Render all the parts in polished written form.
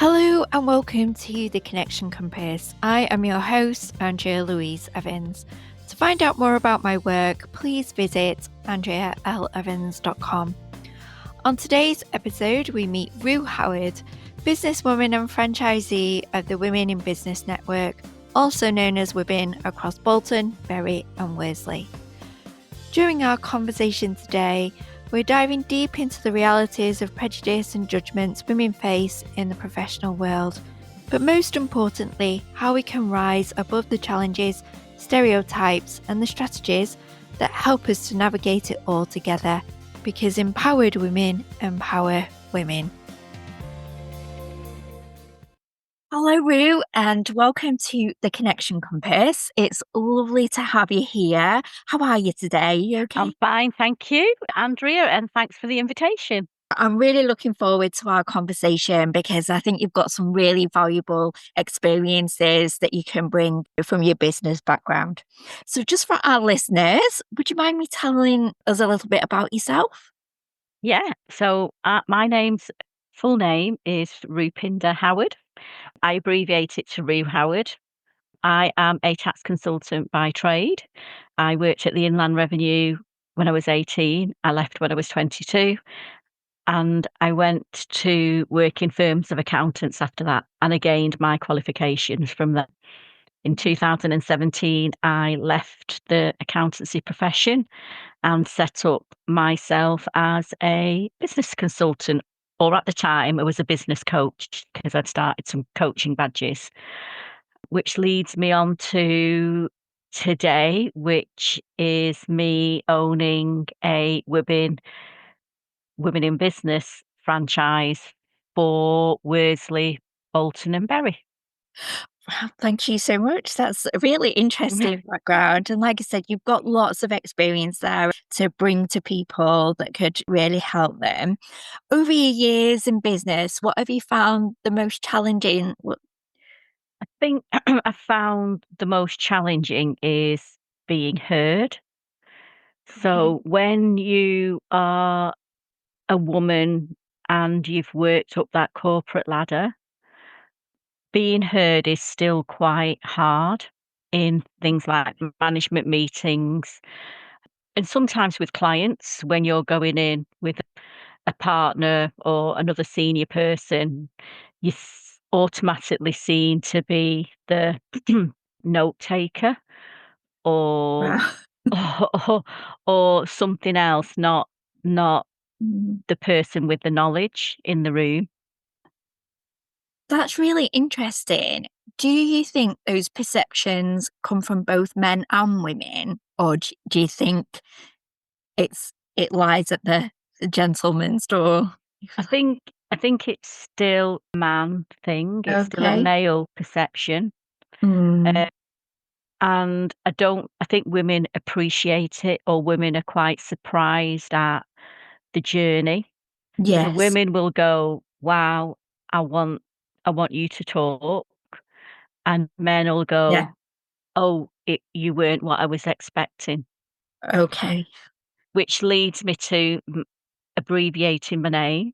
Hello and welcome to The Connection Compass. I am your host, Andrea Louise Evans. To find out more about my work, please visit andrealevans.com. On today's episode, we meet Ru Howard, businesswoman and franchisee of the Women in Business Network, also known as WIBN, across Bolton, Bury and Worsley. During our conversation today, we're diving deep into the realities of prejudice and judgments women face in the professional world, but most importantly, how we can rise above the challenges, stereotypes, and the strategies that help us to navigate it all together, because empowered women empower women. Hello, Ru, and welcome to The Connection Compass. It's lovely to have you here. How are you today? You okay? I'm fine, thank you, Andrea, and thanks for the invitation. I'm really looking forward to our conversation because I think you've got some really valuable experiences that you can bring from your business background. So just for our listeners, would you mind me telling us a little bit about yourself? Yeah, so my full name is Rupinder Howard. I abbreviate it to Ru Howard. I am a tax consultant by trade. I worked at the Inland Revenue when I was 18. I left when I was 22. And I went to work in firms of accountants after that. And I gained my qualifications from that. In 2017, I left the accountancy profession and set up myself as a business consultant, or at the time, I was a business coach because I'd started some coaching badges, which leads me on to today, which is me owning a Women in Business franchise for Worsley, Bolton, and Bury. Wow, thank you so much. That's a really interesting background. And like I said, you've got lots of experience there to bring to people that could really help them. Over your years in business, what have you found the most challenging? I think I found the most challenging is being heard. So when you are a woman and you've worked up that corporate ladder, being heard is still quite hard in things like management meetings and sometimes with clients when you're going in with a partner or another senior person, you're automatically seen to be the note taker or, Wow. or something else, not Mm. the person with the knowledge in the room. That's really interesting. Do you think those perceptions come from both men and women, or do you think it lies at the gentleman's door? I think it's still a man thing. It's still a Okay. male perception. Mm, Uh, and I think women appreciate it, or women are quite surprised at the journey. So yes. women will go, "Wow, I want I want you to talk." And men will Yeah. go, "Oh, you weren't what I was expecting." Okay. Which leads me to abbreviating my name.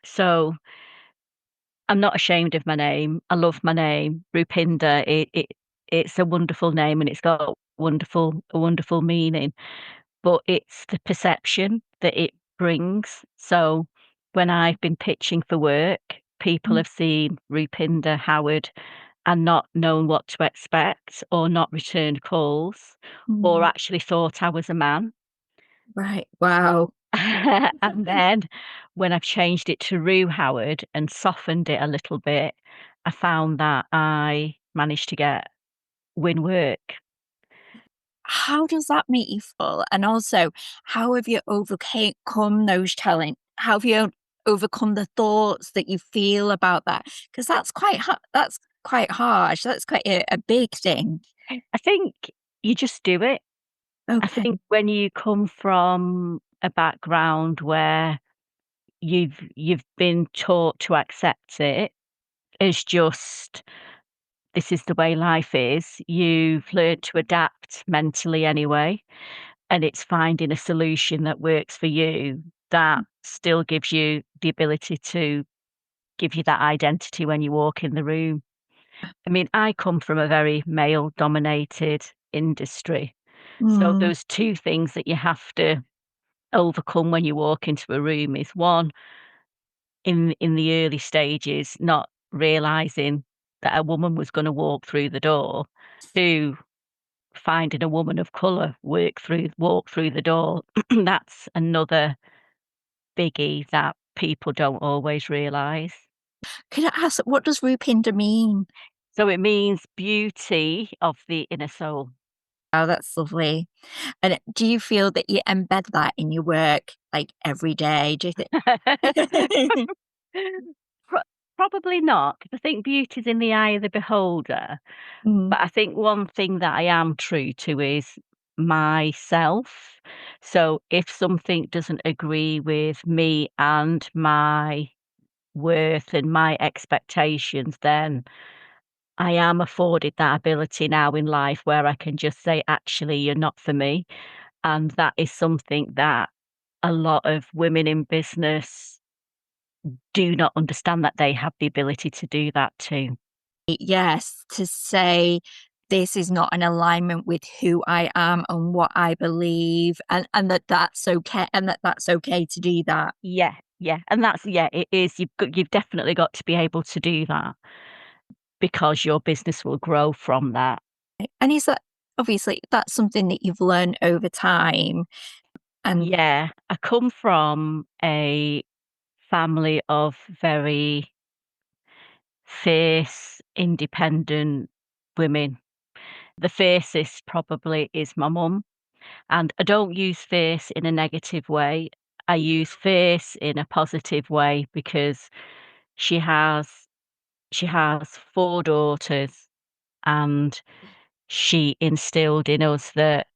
So I'm not ashamed of my name. I love my name, Rupinder. It's a wonderful name and it's got a wonderful meaning, but it's the perception that it brings. So when I've been pitching for work, people Mm, have seen Rupinder Howard and not known what to expect or not returned calls or mm. actually thought I was a man. Right. Wow. And then when I've changed it to Ru Howard and softened it a little bit, I found that I managed to win work. How does that make you feel? And also, how have you overcome those challenges? How have you overcome the thoughts that you feel about that? Because that's quite harsh. That's quite a big thing. I think you just do it. I Okay. think when you come from a background where you've been taught to accept it as just this is the way life is, you've learned to adapt mentally anyway, and it's finding a solution that works for you that still gives you the ability to give you that identity when you walk in the room. I mean, I come from a very male-dominated industry, so Mm. those two things that you have to overcome when you walk into a room is, one, in the early stages, not realizing that a woman was gonna walk through the door. Two, finding a woman of color walk through the door. That's another biggie that people don't always realize. Can I ask, what does Rupinder mean? So it means beauty of the inner soul. Oh, that's lovely. And do you feel that you embed that in your work, like, every day? Do you think? Pro Probably not, 'cause I think beauty's in the eye of the beholder, Mm. but I think one thing that I am true to is myself. So if something doesn't agree with me and my worth and my expectations, then I am afforded that ability now in life where I can just say, "Actually, you're not for me." And that is something that a lot of women in business do not understand, that they have the ability to do that too. Yes, to say this is not in alignment with who I am and what I believe, and that that's okay, and that that's okay to do that. Yeah, yeah, and that's, yeah, it is. You've definitely got to be able to do that because your business will grow from that. And is that, obviously, that's something that you've learned over time? And Yeah, I come from a family of very fierce, independent women. The fiercest probably is my mum, and I don't use fierce in a negative way. I use fierce in a positive way because she has she has 4 daughters, and she instilled in us that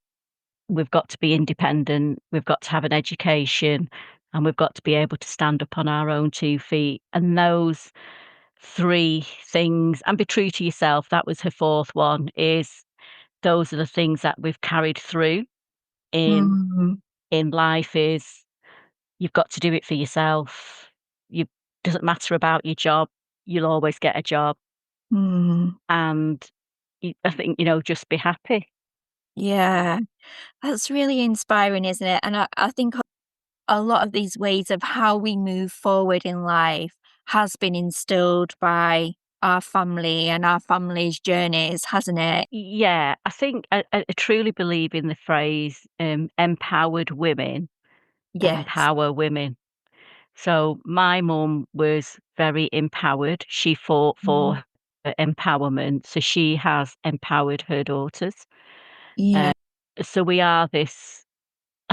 we've got to be independent, we've got to have an education, and we've got to be able to stand up on our own 2 feet. And those 3 things, and be true to yourself, that was her 4th one, is those are the things that we've carried through in mm, life. Is you've got to do it for yourself. You Doesn't matter about your job, you'll always get a job, mm, and I think, just be happy. yeah, that's really inspiring, isn't it? And I think a lot of these ways of how we move forward in life has been instilled by our family and our family's journeys, hasn't it? Yeah, I think I truly believe in the phrase, "Empowered women Yes. empower women." So my mum was very empowered. She fought Mm. for her empowerment, so she has empowered her daughters. Yeah, Uh, so we are this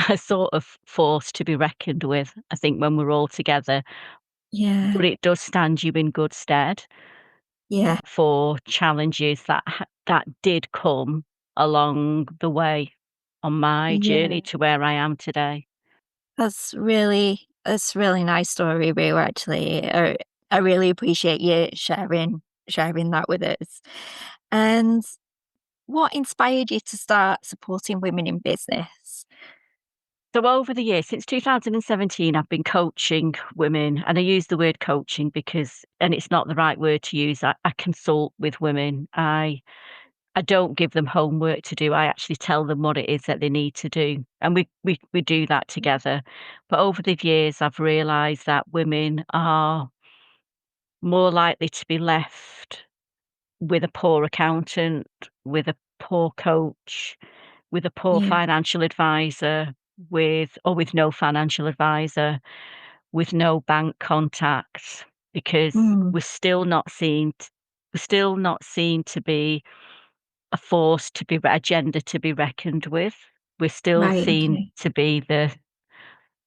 a sort of force to be reckoned with, I think, when we're all together. yeah, But it does stand you in good stead yeah, for challenges that did come along the way on my journey yeah. to where I am today. That's really nice story, Rue, actually. I really appreciate you sharing that with us. And what inspired you to start supporting women in business? So over the years, since 2017, I've been coaching women, and I use the word coaching because, and it's not the right word to use. I consult with women. I don't give them homework to do. I actually tell them what it is that they need to do, and we do that together. But over the years, I've realised that women are more likely to be left with a poor accountant, with a poor coach, with a poor Yeah. financial advisor, with no financial advisor, with no bank contacts, because Mm, we're still not seen to be a force to be a gender to be reckoned with. We're still right, seen okay. to be the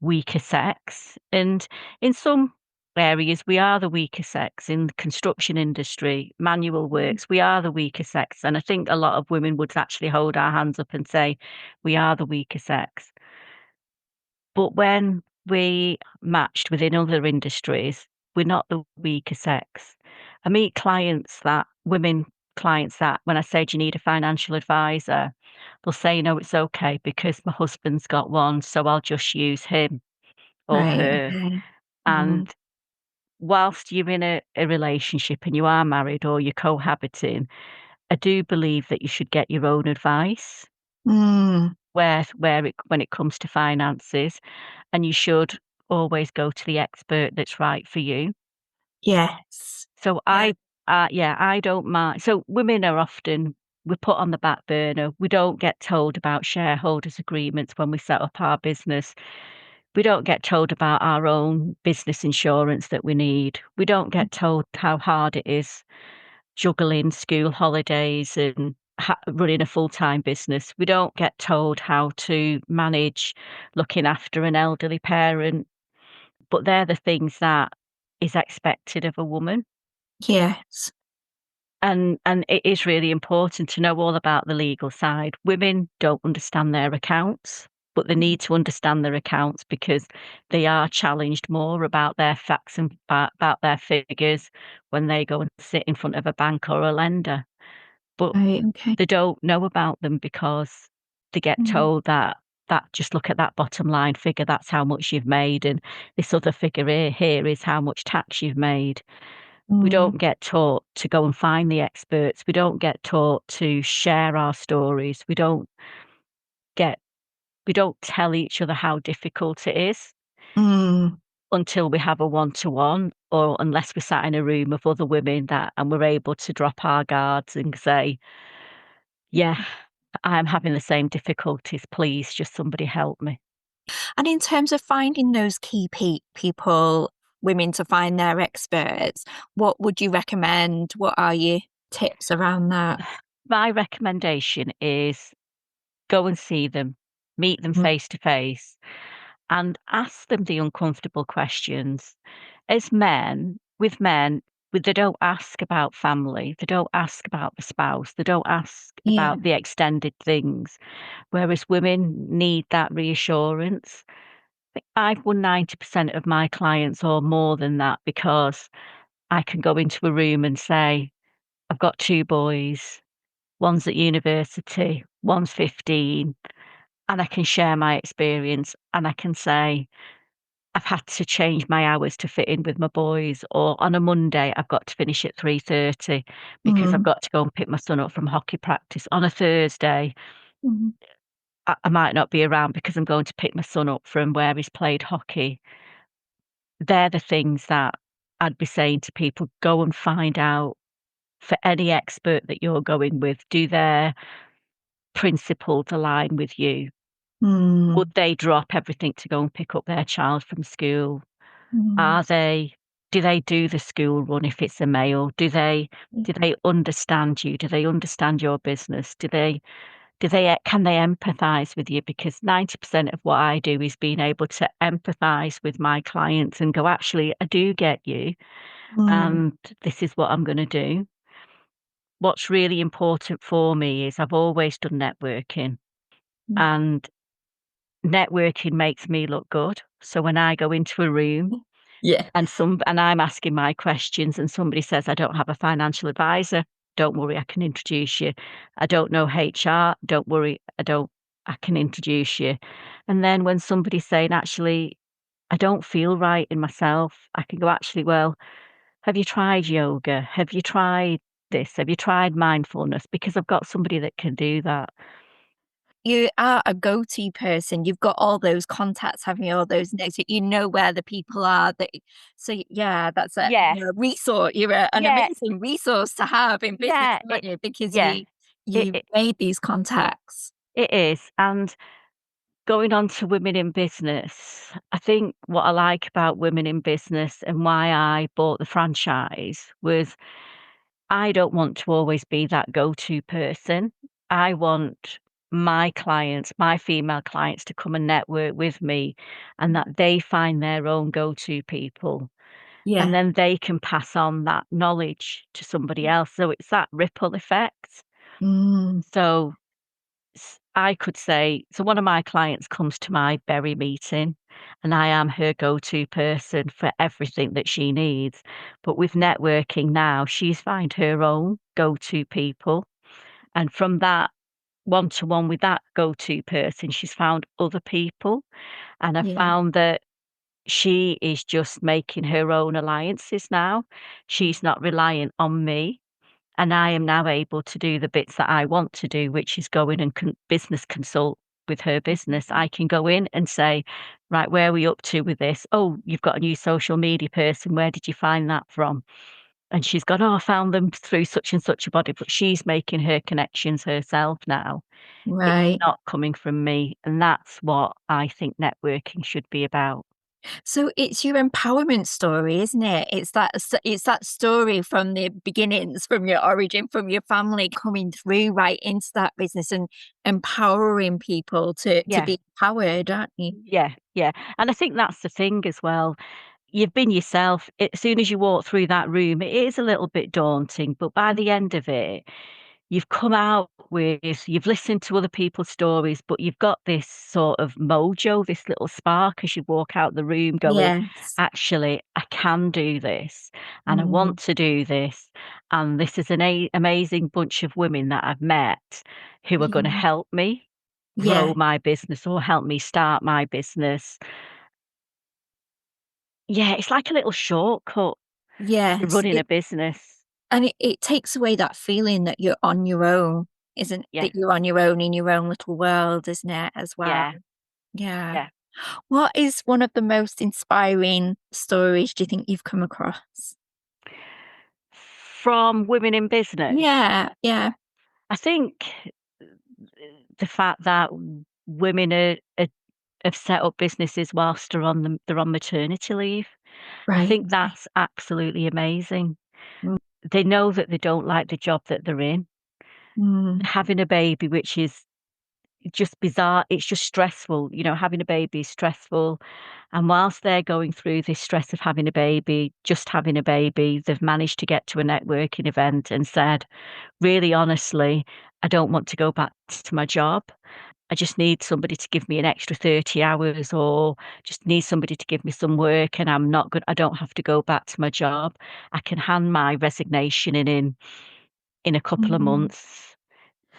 weaker sex, and in some areas, we are the weaker sex. In the construction industry, manual Mhm. works, we are the weaker sex, and I think a lot of women would actually hold our hands up and say, "We are the weaker sex." But when we matched within other industries, we're not the weaker sex. I meet women clients that when I say, "Do you need a financial advisor?" They'll say, "No, it's okay because my husband's got one, so I'll just use him or Right, her." okay. And Mm, whilst you're in a relationship and you are married or you're cohabiting, I do believe that you should get your own advice Mm, when it comes to finances, and you should always go to the expert that's right for you. yes. So Yeah. I don't mind. So women are often we're put on the back burner. We don't get told about shareholders agreements when we set up our business. We don't get told about our own business insurance that we need. We don't get told how hard it is juggling school holidays and running a full-time business. We don't get told how to manage looking after an elderly parent, but they're the things that is expected of a woman. Yes. And it is really important to know all about the legal side. Women don't understand their accounts, but they need to understand their accounts because they are challenged more about their facts and about their figures when they go and sit in front of a bank or a lender. But Right. Okay. they don't know about them because they get Mm, told that just look at that bottom line figure, that's how much you've made, and this other figure here is how much tax you've made. We mm, don't get taught to go and find the experts. We don't get taught to share our stories. Get we don't tell each other how difficult it is mm. until we have a one-to-one, or unless we're sat in a room of other women that and we're able to drop our guards and say, "Yeah, I'm having the same difficulties. Please, just somebody help me." And in terms of finding those key people, women to find their experts, what would you recommend? What are your tips around that? My recommendation is go and see them, meet them Mm, face to face, and ask them the uncomfortable questions. As men, they don't ask about family, they don't ask about the spouse, they don't ask yeah. about the extended things, whereas women need that reassurance. I've won 90% of my clients or more than that because I can go into a room and say, "I've got 2 boys, one's at university, one's 15," and I can share my experience, and I can say, "I've had to change my hours to fit in with my boys," or on a Monday, "I've got to finish at 3:30 because I've Mm, got to go and pick my son up from hockey practice. On a Thursday, mm, I might not be around because I'm going to pick my son up from where he's played hockey." They're the things that I'd be saying to people, go and find out for any expert that you're going with, do their principles align with you? Would mm, they drop everything to go and pick up their child from school? mm. Are they do they do the school run if it's a male? Do they understand you? Do they understand your business? Can they empathise with you? Because 90% of what I do is being able to empathise with my clients and go, "Actually, I do get you, Mm, and this is what I'm gonna do." What's really important for me is I've always done networking, mm. and networking makes me look good. So when I go into a room Yeah. and I'm asking my questions and somebody says, "I don't have a financial advisor," don't worry, I can introduce you. "I don't know HR," don't worry, I can introduce you. And then when somebody's saying, "Actually, I don't feel right in myself," I can go, "Actually, well, have you tried yoga? Have you tried this? Have you tried mindfulness?" Because I've got somebody that can do that. You are a go-to person. You've got all those contacts, having all those notes. You know where the people are. So yeah, that's a Yeah, resource. You're an yeah, amazing resource to have in business, yeah, aren't you? Because yeah, it, you it, made these contacts. it is. And going on to women in business, I think what I like about women in business and why I bought the franchise was I don't want to always be that go-to person. I want my clients, my female clients, to come and network with me and that they find their own go-to people. And Yeah. then they can pass on that knowledge to somebody else. So it's that ripple effect. Mm, So I could say, so one of my clients comes to my berry meeting and I am her go-to person for everything that she needs. But with networking now, she's found her own go-to people. And from that one-to-one with that go-to person, she's found other people. And I yeah. found that she is just making her own alliances now. She's not reliant on me. And I am now able to do the bits that I want to do, which is go in and business consult with her business. I can go in and say, right, where are we up to with this? Oh, you've got a new social media person. Where did you find that from? And she's gone, oh, I found them through such and such a body, but she's making her connections herself now. It's Right. not coming from me. And that's what I think networking should be about. So it's your empowerment story, isn't it? It's that story from the beginnings, from your origin, from your family coming through right into that business and empowering people to Yeah. be empowered, aren't you? Yeah. Yeah. And I think that's the thing as well. You've been yourself. As soon as you walk through that room, it is a little bit daunting, but by the end of it, you've come out with, you've listened to other people's stories, but you've got this sort of mojo, this little spark as you walk out the room going, Yes. actually, I can do this and I Mm, want to do this. And this is an amazing bunch of women that I've met who are going to yeah. help me Yeah. grow my business or help me start my business. Yeah, it's like a little shortcut to Yes. running a business. And it takes away that feeling that you're on your own, isn't Yeah, that you're on your own in your own little world, isn't it, as well? yeah, Yeah. yeah. What is one of the most inspiring stories do you think you've come across? From women in business, Yeah, yeah. I think the fact that women have set up businesses whilst they're on maternity leave. I Right, think okay. that's absolutely amazing. Mm, They know that they don't like the job that they're in. mm, Having a baby, which is just bizarre, it's just stressful. Having a baby is stressful. And whilst they're going through this stress of having a baby, just having a baby, they've managed to get to a networking event and said, really honestly, I don't want to go back to my job. I just need somebody to give me an extra 30 hours or just need somebody to give me some work and I'm not good. I don't have to go back to my job. I can hand my resignation in a couple of mm. months.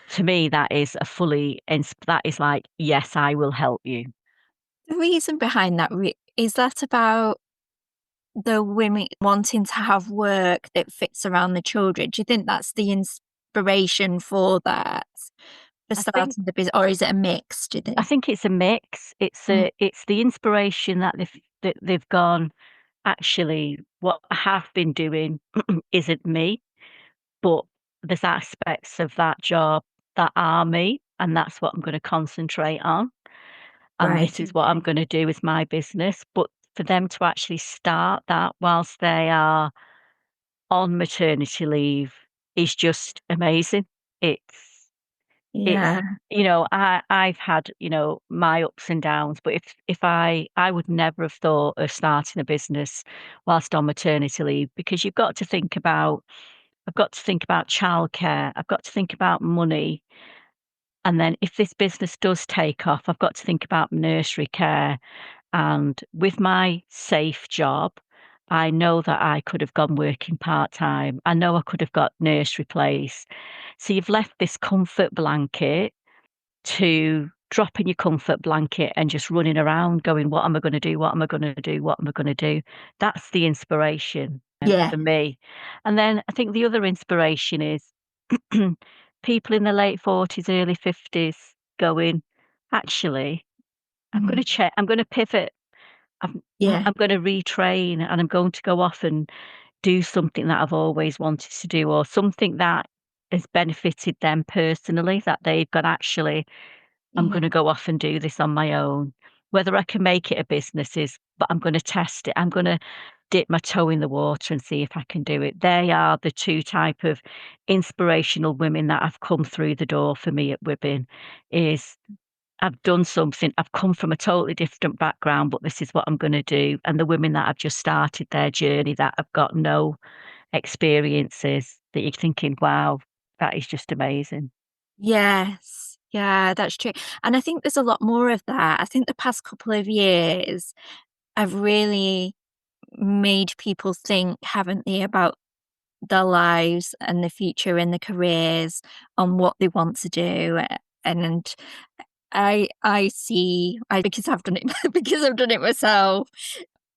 To me, that is that is like, yes, I will help you. The reason behind that is that about the women wanting to have work that fits around the children? Do you think that's the inspiration for that, for I think starting the business, or is it a mix, do you I think? think it's a mix. Mm, It's the inspiration that they've gone, actually, what I have been doing isn't me, but there's aspects of that job that are me, and that's what I'm gonna concentrate on, and right, this is what I'm gonna do with my business. But for them to actually start that whilst they are on maternity leave is just amazing. It's it's yeah, I've had, my ups and downs, but if I would never have thought of starting a business whilst on maternity leave because I've got to think about childcare, I've got to think about money, and then if this business does take off, I've got to think about nursery care. And with my safe job, I know that I could have gone working part-time. I know I could have got nursery place. So you've left this comfort blanket to drop in your comfort blanket and just running around going, "What am I gonna do? What am I gonna do? What am I gonna do?" That's the inspiration, yeah, for me. And then I think the other inspiration is people in their late 40s, early 50s going, "Actually, mm, I'm gonna pivot. yeah, I'm gonna retrain, and I'm going to go off and do something that I've always wanted to do, or something that has benefited them personally, that they've got, actually, I'm yeah, gonna go off and do this on my own. Whether I can make it a business but I'm gonna test it. I'm gonna dip my toe in the water and see if I can do it." They are the two type of inspirational women that have come through the door for me at WIBN. Is I've done something, I've come from a totally different background, but this is what I'm gonna do. And the women that have just started their journey, that have got no experiences, that you're thinking, "Wow, that is just amazing." yes, yeah, that's true. And I think there's a lot more of that. I think the past couple of years have really made people think, haven't they, about their lives and the future and the careers on what they want to do. And I see, because I've done it because I've done it myself.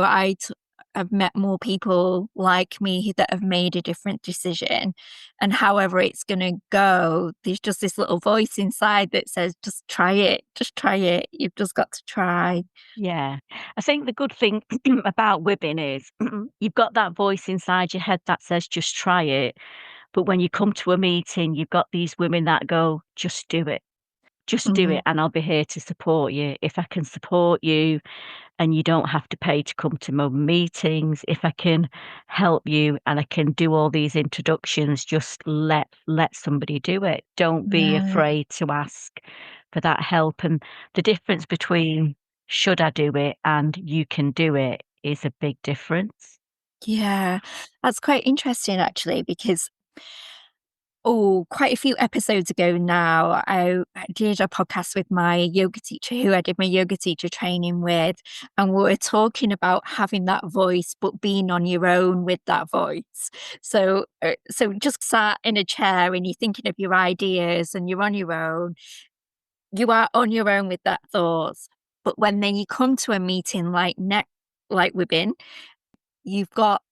I've met more people like me that have made a different decision, and however it's going to go, there's just this little voice inside that says, just try it, just try it. You've just got to try. Yeah. I think the good thing about WIBN is you've got that voice inside your head that says, "Just try it." But when you come to a meeting, you've got these women that go, "Just do it. Just do it, Mm, and I'll be here to support you. If I can support you and you don't have to pay to come to my meetings, if I can help you and I can do all these introductions, just let somebody do it. Don't be yeah, afraid to ask for that help." And the difference between should I do it and you can do it is a big difference. yeah. That's quite interesting actually, because quite a few episodes ago now, I did a podcast with my yoga teacher who I did my yoga teacher training with, and we were talking about having that voice, but being on your own with that voice. So just sat in a chair and you're thinking of your ideas and you're on your own. You are on your own with that thoughts. But when then you come to a meeting like WIBN, you've got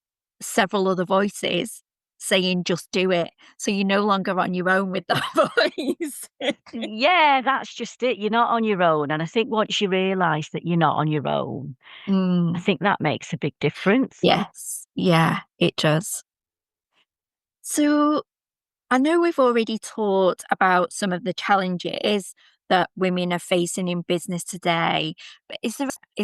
several other voices saying, "Just do it." So you're no longer on your own with that voice. Yeah, that's just it. You're not on your own. And I think once you realise that you're not on your own, I Mm, think that makes a big difference. yes. Yeah, it does. So I know we've already talked about some of the challenges that women are facing in business today, but is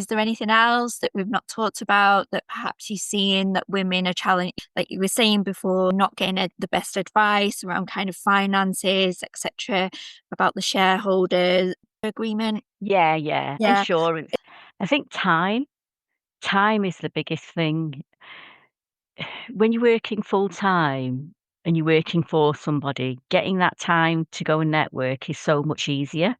there anything else that we've not talked about that perhaps you're seeing that women are challenged, like you were saying before, not getting the best advice around kind of finances, etc., about the shareholders agreement? Yeah, yeah. Yeah, Insurance. I think time is the biggest thing. When you're working full time and you're working for somebody, getting that time to go and network is so much easier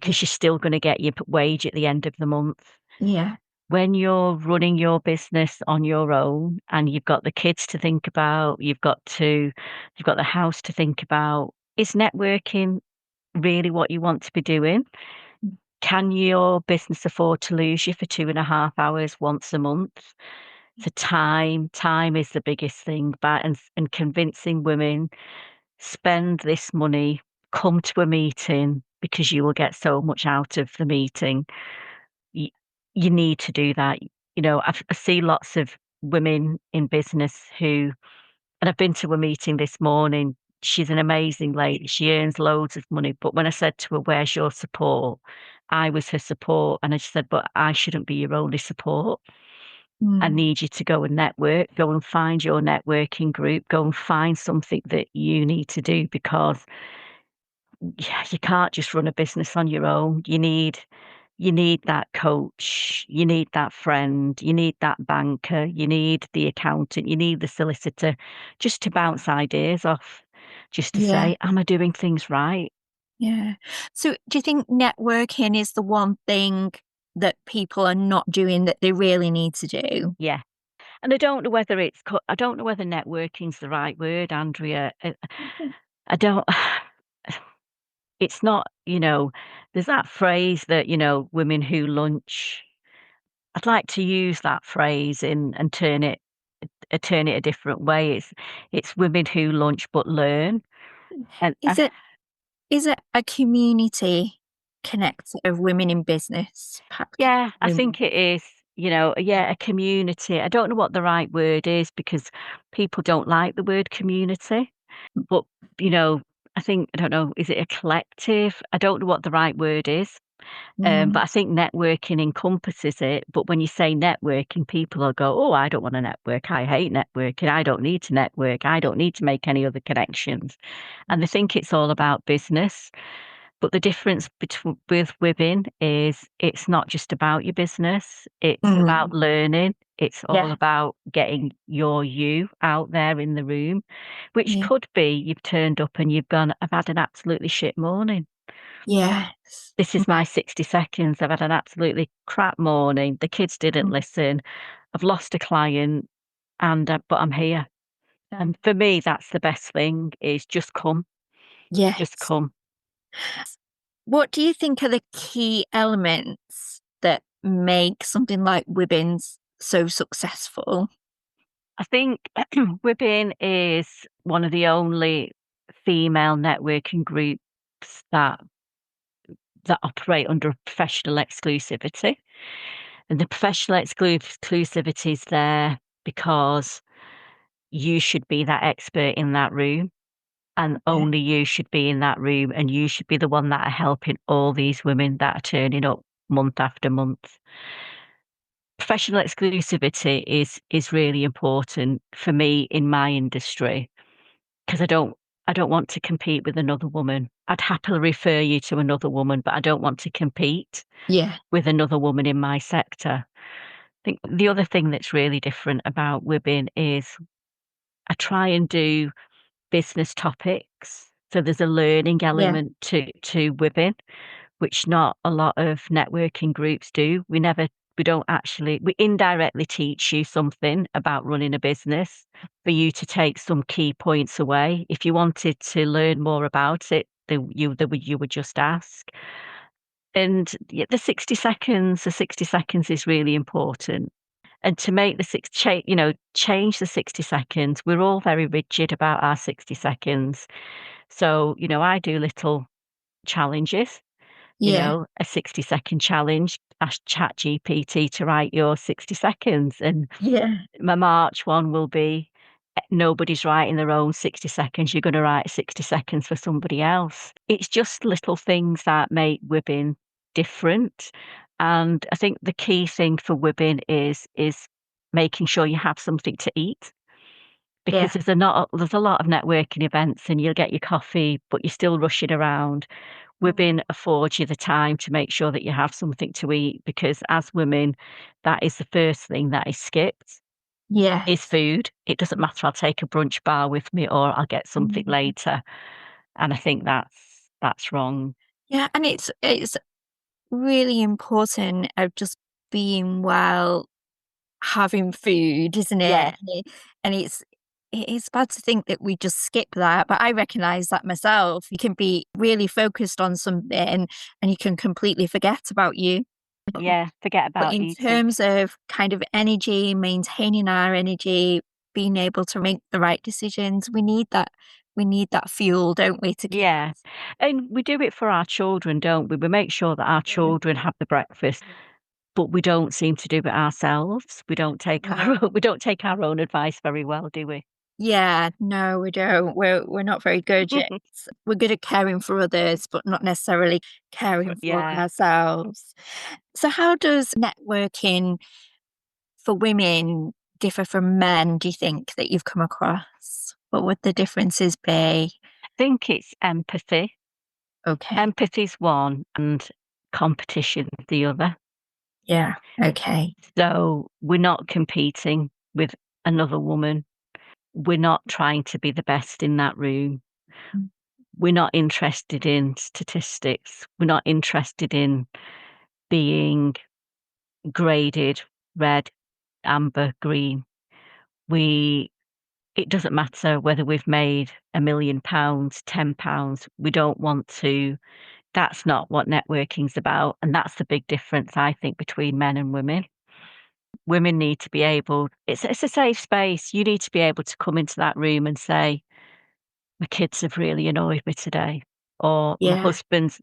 yeah, because you're still going to get your wage at the end of the month. yeah, When you're running your business on your own and you've got the kids to think about, you've got the house to think about, is networking really what you want to be doing? Can your business afford to lose you for 2.5 hours once a month? So time is the biggest thing, but and convincing women, spend this money, come to a meeting because you will get so much out of the meeting. You you need to do that. You know, I see lots of women in business who, and I've been to a meeting this morning. She's an amazing lady. She earns loads of money. But when I said to her, "Where's your support?" I was her support. And I just said, "But I shouldn't be your only support. I mm, need you to go and network, go and find your networking group, go and find something that you need to do because yeah, you can't just run a business on your own. You need that coach, you need that friend, you need that banker, you need the accountant, you need the solicitor just to bounce ideas off, just to yeah, say, am I doing things right? yeah. So do you think networking is the one thing that people are not doing that they really need to do? Yeah. And I don't know whether I don't know whether networking's the right word, Andrea. I don't. It's not, there's that phrase that, women who lunch. I'd like to use that phrase in and turn it a different way. It's women who lunch but learn. And Is it is it a community connect of women in business? Perhaps yeah, I women. think it is, yeah, a community. I don't know what the right word is because people don't like the word community, but you know, I think I don't know, is it a collective? I don't know what the right word is. Mm, But I think networking encompasses it. But when you say networking, people will go, "Oh, I don't want to network. I hate networking. I don't need to network. I don't need to make any other connections." And they think it's all about business. But the difference with women is it's not just about your business. It's about mm, learning. It's all yeah, about getting your you out there in the room, which yeah, could be you've turned up and you've gone, "I've had an absolutely shit morning. yes. This is my 60 seconds. I've had an absolutely crap morning. The kids didn't Mm, listen. I've lost a client but I'm here." yeah. And for me, that's the best thing is just Yes. come. What do you think are the key elements that make something like Wibbins so successful? I think WIBN is one of the only female networking groups that operate under professional exclusivity. And the professional exclusivity is there because you should be that expert in that room, and Yeah. only you should be in that room, and you should be the one that are helping all these women that are turning up month after month. Professional exclusivity is really important for me in my industry because I don't want to compete with another woman. I'd happily refer you to another woman, but I don't want to compete Yeah. with another woman in my sector. I think the other thing that's really different about WIBN is I try and do business topics. So there's a learning Yeah. element to WIBN, which not a lot of networking groups do. We don't actually, we indirectly teach you something about running a business for you to take some key points away. If you wanted to learn more about it, you would just ask. And the 60 seconds is really important. And to make change the 60 seconds, we're all very rigid about our 60 seconds. So, I do little challenges, Yeah. a 60-second challenge, ask ChatGPT to write your 60 seconds. And Yeah. my March one will be nobody's writing their own 60 seconds. You're going to write 60 seconds for somebody else. It's just little things that make WIBN different. And I think the key thing for WIBN is making sure you have something to eat. Because Yeah. there's a lot of networking events and you'll get your coffee, but you're still rushing around. Women affords you the time to make sure that you have something to eat because as women, that is the first thing that is skipped is Yes. food. It doesn't matter. I'll take a brunch bar with me or I'll get something Mm. later. And I think that's wrong. Yeah, and it's really important of just being well, having food, isn't Yeah, it? And it's bad to think that we just skip that, but I recognize that myself. You can be really focused on something and you can completely forget about you. yeah. Forget But about in eating. terms of kind of energy, maintaining our energy, being able to make the right decisions, we need that fuel, don't we, to keep Yeah. And we do it for our children, don't we? We make sure that our going. children have the breakfast, but we don't seem to do it ourselves. We don't take our No. we don't take our own advice very well, do we? Yeah, no, we don't. We're not very good at we're good at caring for others, but not necessarily caring for Yeah. ourselves. So how does networking for women differ from men, do you think, that you've come across? What would the differences be? I think it's empathy. Okay. Empathy's one and competition the other. Yeah. Okay. So we're not competing with another woman. We're not trying to be the best in that room. Mm. We're not interested in statistics. We're not interested in being graded red, amber, green. We It doesn't matter whether we've made £1 million, £10. We don't want to. That's not what networking's about, and that's the big difference, I think, between men and women. Women need to be able it's a safe space. You need to be able to come into that room and say, "My kids have really annoyed me today," or Yeah.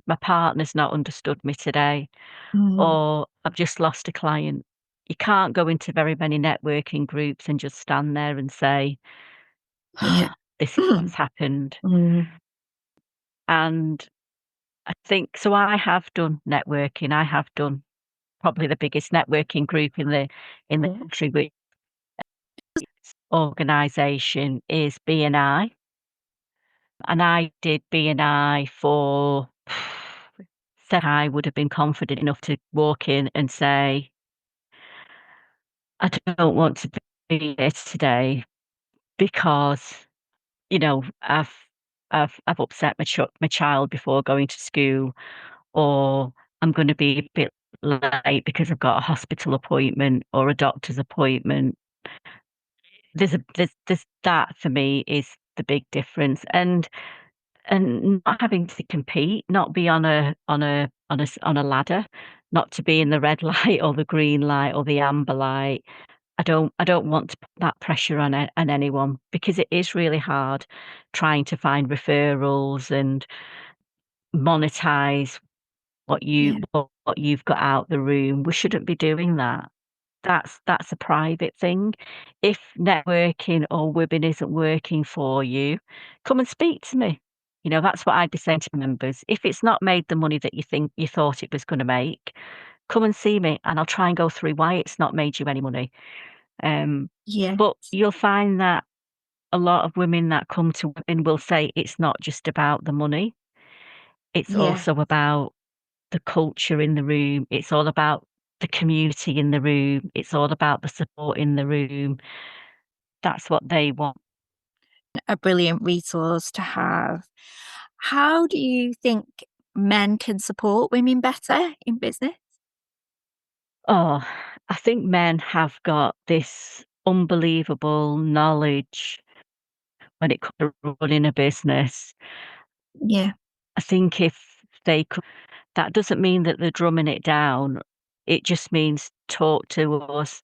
my partner's not understood me today," Mm. or "I've just lost a client." You can't go into very many networking groups and just stand there and say, Yeah. "This is what's happened." Mm. And I think so I have done networking. I have done probably the biggest networking group in the Yeah. country, which organisation is BNI. And I did BNI for said I would have been confident enough to walk in and say, "I don't want to be here today because, I've upset my child before going to school, or I'm gonna be a bit late because I've got a hospital appointment or a doctor's appointment." There's that for me is the big difference, and not having to compete, not be on a ladder, not to be in the red light or the green light or the amber light. I don't want to put that pressure on anyone, because it is really hard trying to find referrals and monetize Yeah. what you've got out the room. We shouldn't be doing that. That's a private thing. If networking or WIBN isn't working for you, come and speak to me. That's what I'd be saying to members. If it's not made the money that you think you thought it was going to make, come and see me and I'll try and go through why it's not made you any money. Um, Yeah. but you'll find that a lot of women that come to WIBN will say it's not just about the money. It's Yeah. also about the culture in the room. It's all about the community in the room. It's all about the support in the room. That's what they want. A brilliant resource to have. How do you think men can support women better in business? Oh, I think men have got this unbelievable knowledge when it comes to running a business. Yeah. I think if they could, that doesn't mean that they're drumming it down. It just means talk to us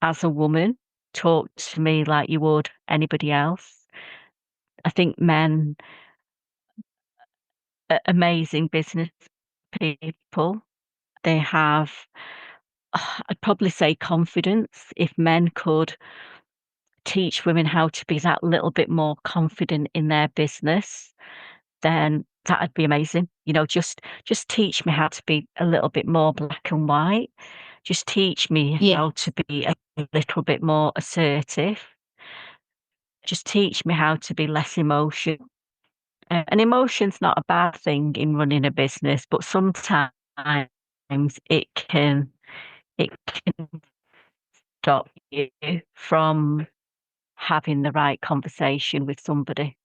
as a woman, talk to me like you would anybody else. I think men are amazing business people. They have, I'd probably say confidence. If men could teach women how to be that little bit more confident in their business, then that'd be amazing. Just teach me how to be a little bit more black and white. Just teach me Yeah. how to be a little bit more assertive. Just teach me how to be less emotional. And emotion's not a bad thing in running a business, but sometimes it can it can stop you from having the right conversation with somebody.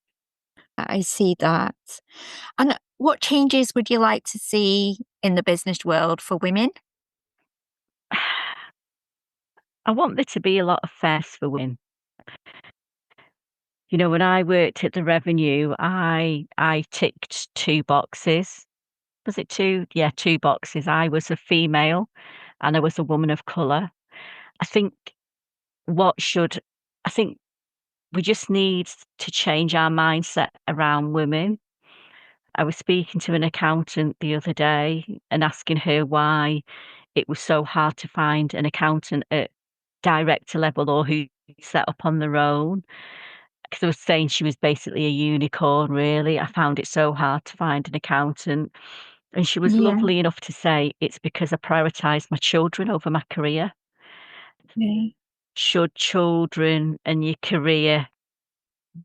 I see that. And what changes would you like to see in the business world for women? I want there to be a lot of fairness for women. When I worked at the revenue, I ticked 2 boxes. Was it 2? Yeah, 2 boxes. I was a female and I was a woman of color. I think what should I think we just need to change our mindset around women. I was speaking to an accountant the other day and asking her why it was so hard to find an accountant at director level or who set up on their own. Because I was saying she was basically a unicorn, really. I found it so hard to find an accountant. And she was Yeah. lovely enough to say, it's because I prioritise my children over my career. Okay. Should children and your career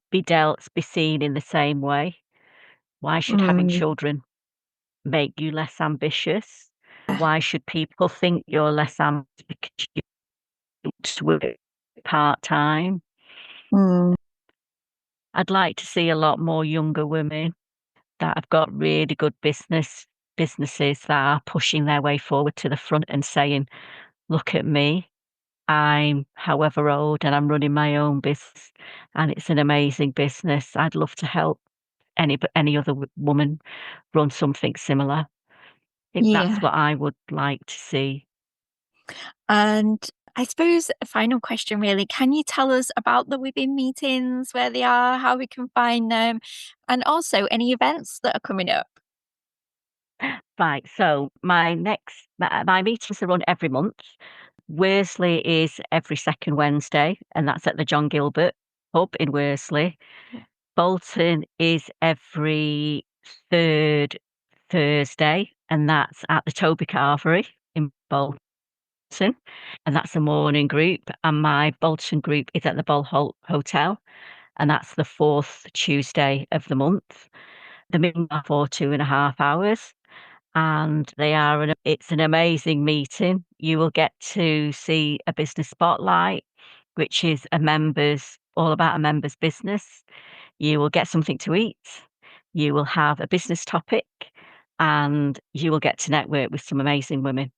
be seen in the same way? Why should having Mm, children make you less ambitious? Why should people think you're less ambitious because you want to work part-time? mm, I'd like to see a lot more younger women that have got really good businesses that are pushing their way forward to the front and saying, "Look at me. I'm however old and I'm running my own business, and it's an amazing business. I'd love to help any other woman run something similar." I think that's yeah. what I would like to see. And I suppose a final question really, can you tell us about the WIBN meetings, where they are, how we can find them, and also any events that are coming up? Right, so my meetings are run every month. Worsley is every second Wednesday, and that's at the John Gilbert pub in Worsley. Bolton is every third Thursday, and that's at the Toby Carvery in Bolton, and that's a morning group. And my Bolton group is at the Hotel, and that's the fourth Tuesday of the month. The meeting are for 2.5 hours, and it's an amazing meeting. You will get to see a business spotlight, which is all about a member's business. You will get something to eat. You will have a business topic, and you will get to network with some amazing women.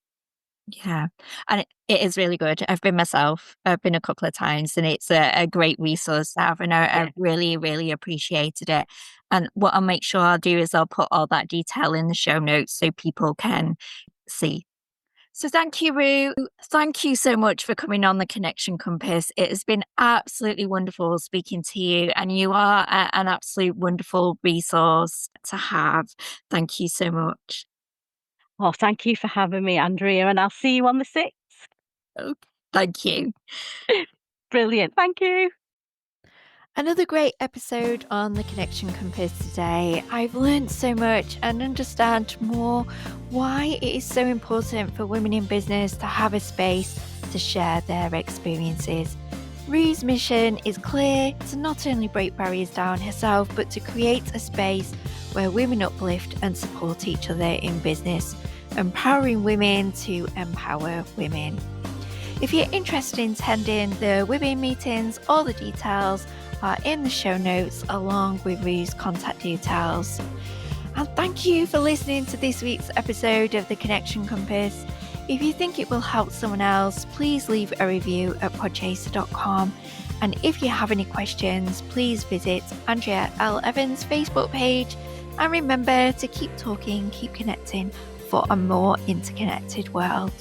Yeah, and it is really good. I've been myself. I've been a couple of times, and it's a great resource to have, and I Yeah. really, really appreciated it. And what I'll make sure I'll do is I'll put all that detail in the show notes so people can see. So thank you, Ru. Thank you so much for coming on the Connection Compass. It has been absolutely wonderful speaking to you, and you are an absolute wonderful resource to have. Thank you so much. Well, thank you for having me, Andrea, and I'll see you on the 6th. Okay. Thank you. Brilliant. Thank you. Another great episode on the Connection Compass today. I've learned so much and understand more why it is so important for women in business to have a space to share their experiences. Ru's mission is clear: to not only break barriers down herself, but to create a space where women uplift and support each other in business, empowering women to empower women. If you're interested in attending the WIBN meetings, all the details are in the show notes along with Ru's contact details. And thank you for listening to this week's episode of the Connection Compass. If you think it will help someone else, please leave a review at podchaser.com. And if you have any questions, please visit Andrea L. Evans' Facebook page. And remember to keep talking, keep connecting for a more interconnected world.